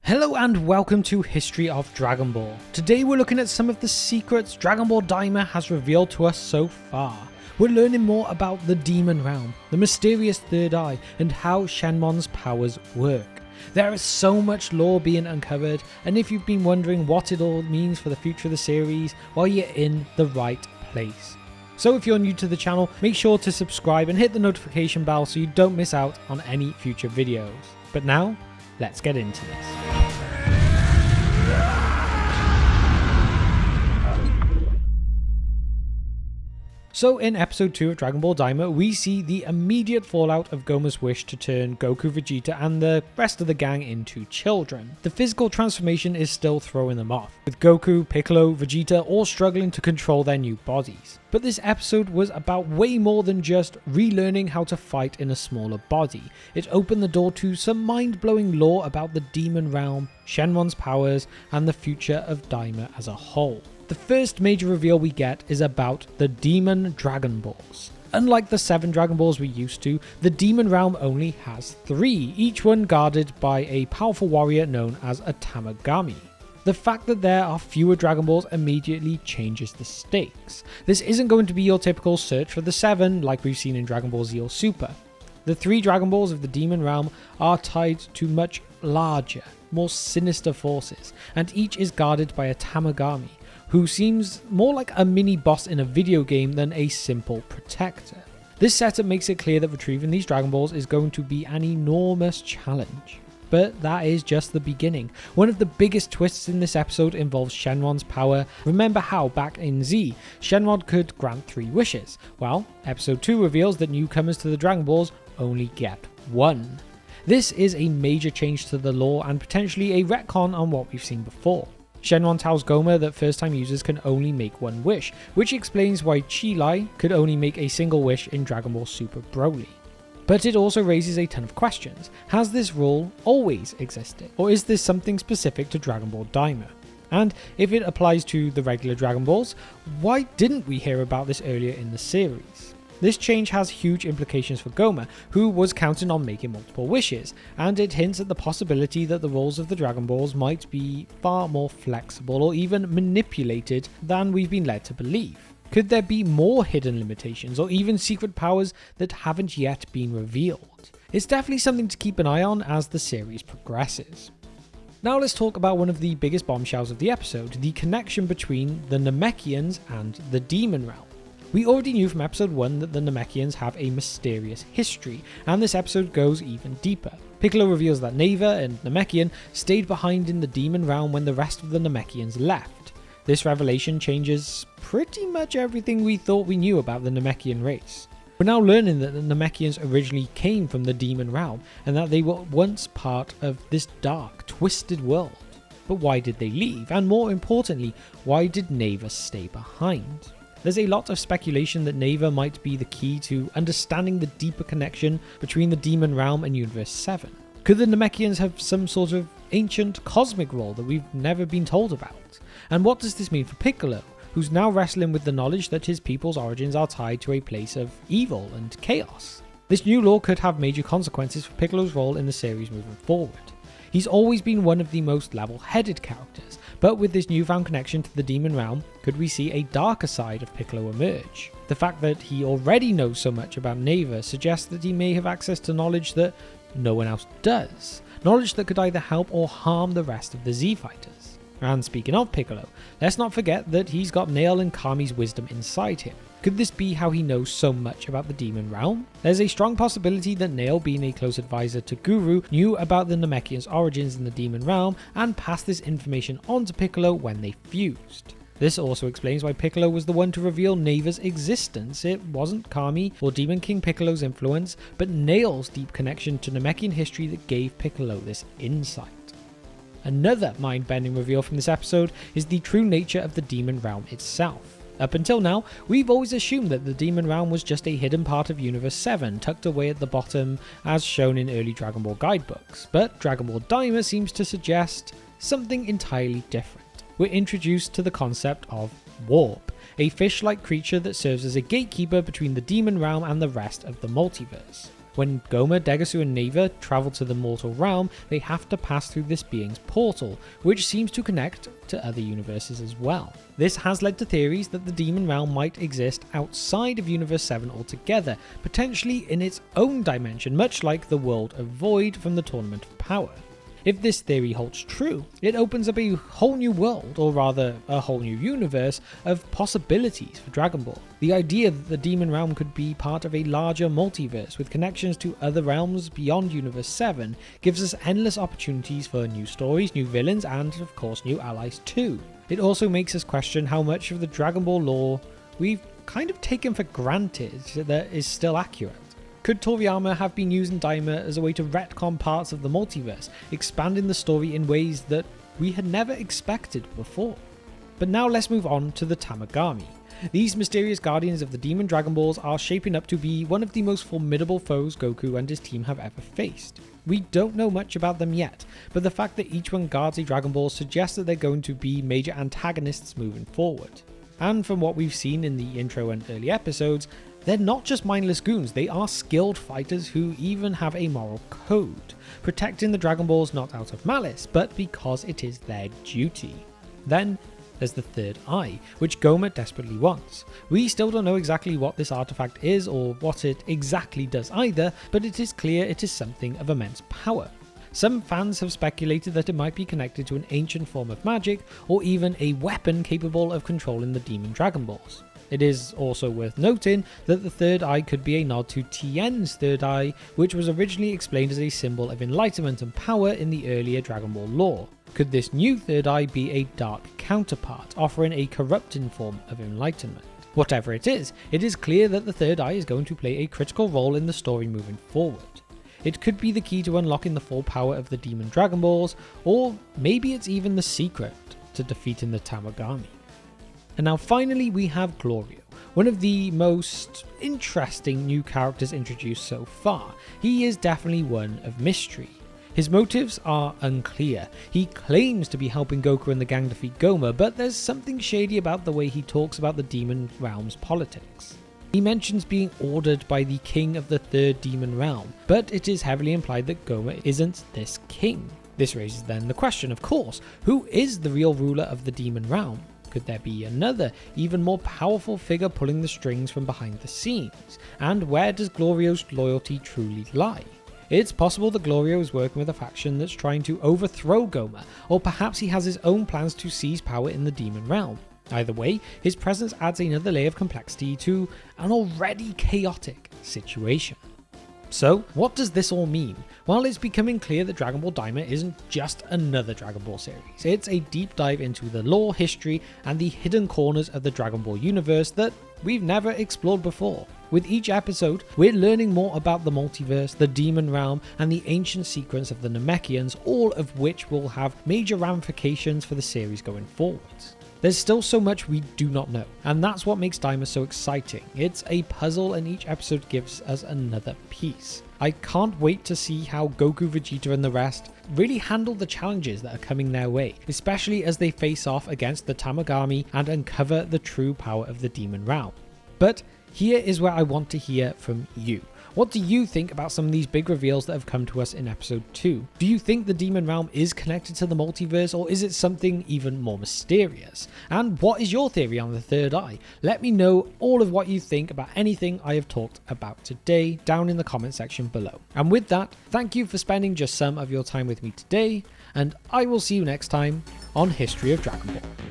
Hello and welcome to History of Dragon Ball. Today we're looking at some of the secrets Dragon Ball Daima has revealed to us so far. We're learning more about the Demon Realm, the mysterious Third Eye, and how Shenron's powers work. There is so much lore being uncovered, and if you've been wondering what it all means for the future of the series, well, you're in the right place. So if you're new to the channel, make sure to subscribe and hit the notification bell so you don't miss out on any future videos. But now, let's get into this. So in episode 2 of Dragon Ball Daima, we see the immediate fallout of Goma's wish to turn Goku, Vegeta and the rest of the gang into children. The physical transformation is still throwing them off, with Goku, Piccolo, Vegeta all struggling to control their new bodies. But this episode was about way more than just relearning how to fight in a smaller body. It opened the door to some mind-blowing lore about the Demon Realm, Shenron's powers, and the future of Daima as a whole. The first major reveal we get is about the Demon Dragon Balls. Unlike the 7 Dragon Balls we used to, the Demon Realm only has 3, each one guarded by a powerful warrior known as a Tamagami. The fact that there are fewer Dragon Balls immediately changes the stakes. This isn't going to be your typical search for the 7 like we've seen in DragonBallZ or Super. The 3 Dragon Balls of the Demon Realm are tied to much larger, more sinister forces, and each is guarded by a Tamagami, who seems more like a mini boss in a video game than a simple protector. This setup makes it clear that retrieving these Dragon Balls is going to be an enormous challenge. But that is just the beginning. One of the biggest twists in this episode involves Shenron's power. Remember how back in Z, Shenron could grant 3 wishes? Well, episode 2 reveals that newcomers to the Dragon Balls only get 1. This is a major change to the lore and potentially a retcon on what we've seen before. Shenron tells Goma that first-time users can only make 1 wish, which explains why Chi-Lai could only make a single wish in Dragon Ball Super Broly. But it also raises a ton of questions. Has this rule always existed? Or is this something specific to Dragon Ball Daima? And if it applies to the regular Dragon Balls, why didn't we hear about this earlier in the series? This change has huge implications for Goma, who was counting on making multiple wishes, and it hints at the possibility that the rules of the Dragon Balls might be far more flexible or even manipulated than we've been led to believe. Could there be more hidden limitations or even secret powers that haven't yet been revealed? It's definitely something to keep an eye on as the series progresses. Now let's talk about one of the biggest bombshells of the episode, the connection between the Namekians and the Demon Realm. We already knew from episode 1 that the Namekians have a mysterious history, and this episode goes even deeper. Piccolo reveals that Neva and Namekian stayed behind in the Demon Realm when the rest of the Namekians left. This revelation changes pretty much everything we thought we knew about the Namekian race. We're now learning that the Namekians originally came from the Demon Realm, and that they were once part of this dark, twisted world. But why did they leave? And more importantly, why did Neva stay behind? There's a lot of speculation that Neva might be the key to understanding the deeper connection between the Demon Realm and Universe 7. Could the Namekians have some sort of ancient cosmic role that we've never been told about? And what does this mean for Piccolo, who's now wrestling with the knowledge that his people's origins are tied to a place of evil and chaos? This new lore could have major consequences for Piccolo's role in the series moving forward. He's always been one of the most level-headed characters, but with this newfound connection to the Demon Realm, could we see a darker side of Piccolo emerge? The fact that he already knows so much about Neva suggests that he may have access to knowledge that no one else does. Knowledge that could either help or harm the rest of the Z fighters. And speaking of Piccolo, let's not forget that he's got Nail and Kami's wisdom inside him. Could this be how he knows so much about the Demon Realm? There's a strong possibility that Nail, being a close advisor to Guru, knew about the Namekians' origins in the Demon Realm and passed this information on to Piccolo when they fused. This also explains why Piccolo was the one to reveal Neva's existence. It wasn't Kami or Demon King Piccolo's influence, but Nail's deep connection to Namekian history that gave Piccolo this insight. Another mind-bending reveal from this episode is the true nature of the Demon Realm itself. Up until now, we've always assumed that the Demon Realm was just a hidden part of Universe 7, tucked away at the bottom as shown in early Dragon Ball guidebooks, but Dragon Ball Daima seems to suggest something entirely different. We're introduced to the concept of Warp, a fish-like creature that serves as a gatekeeper between the Demon Realm and the rest of the multiverse. When Goma, Degasu and Neva travel to the mortal realm, they have to pass through this being's portal, which seems to connect to other universes as well. This has led to theories that the demon realm might exist outside of Universe 7 altogether, potentially in its own dimension, much like the world of Void from the Tournament of Power. If this theory holds true, it opens up a whole new world, or rather a whole new universe, of possibilities for Dragon Ball. The idea that the Demon Realm could be part of a larger multiverse with connections to other realms beyond Universe 7 gives us endless opportunities for new stories, new villains, and of course new allies too. It also makes us question how much of the Dragon Ball lore we've kind of taken for granted that is still accurate. Could Toriyama have been using Daima as a way to retcon parts of the multiverse, expanding the story in ways that we had never expected before? But now let's move on to the Tamagami. These mysterious guardians of the Demon Dragon Balls are shaping up to be one of the most formidable foes Goku and his team have ever faced. We don't know much about them yet, but the fact that each one guards a Dragon Ball suggests that they're going to be major antagonists moving forward. And from what we've seen in the intro and early episodes, they're not just mindless goons, they are skilled fighters who even have a moral code, protecting the Dragon Balls not out of malice, but because it is their duty. Then there's the third eye, which Goma desperately wants. We still don't know exactly what this artifact is or what it exactly does either, but it is clear it is something of immense power. Some fans have speculated that it might be connected to an ancient form of magic, or even a weapon capable of controlling the Demon Dragon Balls. It is also worth noting that the third eye could be a nod to Tien's third eye, which was originally explained as a symbol of enlightenment and power in the earlier Dragon Ball lore. Could this new third eye be a dark counterpart, offering a corrupting form of enlightenment? Whatever it is clear that the third eye is going to play a critical role in the story moving forward. It could be the key to unlocking the full power of the Demon Dragon Balls, or maybe it's even the secret to defeating the Tamagami. And now finally we have Glorio, one of the most interesting new characters introduced so far. He is definitely one of mystery. His motives are unclear. He claims to be helping Goku and the gang defeat Goma, but there's something shady about the way he talks about the Demon Realm's politics. He mentions being ordered by the king of the third Demon Realm, but it is heavily implied that Goma isn't this king. This raises then the question, of course, who is the real ruler of the Demon Realm? Could there be another, even more powerful figure pulling the strings from behind the scenes? And where does Glorio's loyalty truly lie? It's possible that Glorio is working with a faction that's trying to overthrow Goma, or perhaps he has his own plans to seize power in the Demon Realm. Either way, his presence adds another layer of complexity to an already chaotic situation. So, what does this all mean? Well, it's becoming clear that Dragon Ball Daima isn't just another Dragon Ball series. It's a deep dive into the lore, history, and the hidden corners of the Dragon Ball universe that we've never explored before. With each episode, we're learning more about the multiverse, the Demon Realm, and the ancient sequence of the Namekians, all of which will have major ramifications for the series going forward. There's still so much we do not know, and that's what makes Daima so exciting. It's a puzzle and each episode gives us another piece. I can't wait to see how Goku, Vegeta and the rest really handle the challenges that are coming their way, especially as they face off against the Tamagami and uncover the true power of the Demon Realm. But here is where I want to hear from you. What do you think about some of these big reveals that have come to us in episode 2? Do you think the Demon Realm is connected to the multiverse, or is it something even more mysterious? And what is your theory on the third eye? Let me know all of what you think about anything I have talked about today down in the comment section below. And with that, thank you for spending just some of your time with me today, and I will see you next time on History of Dragon Ball.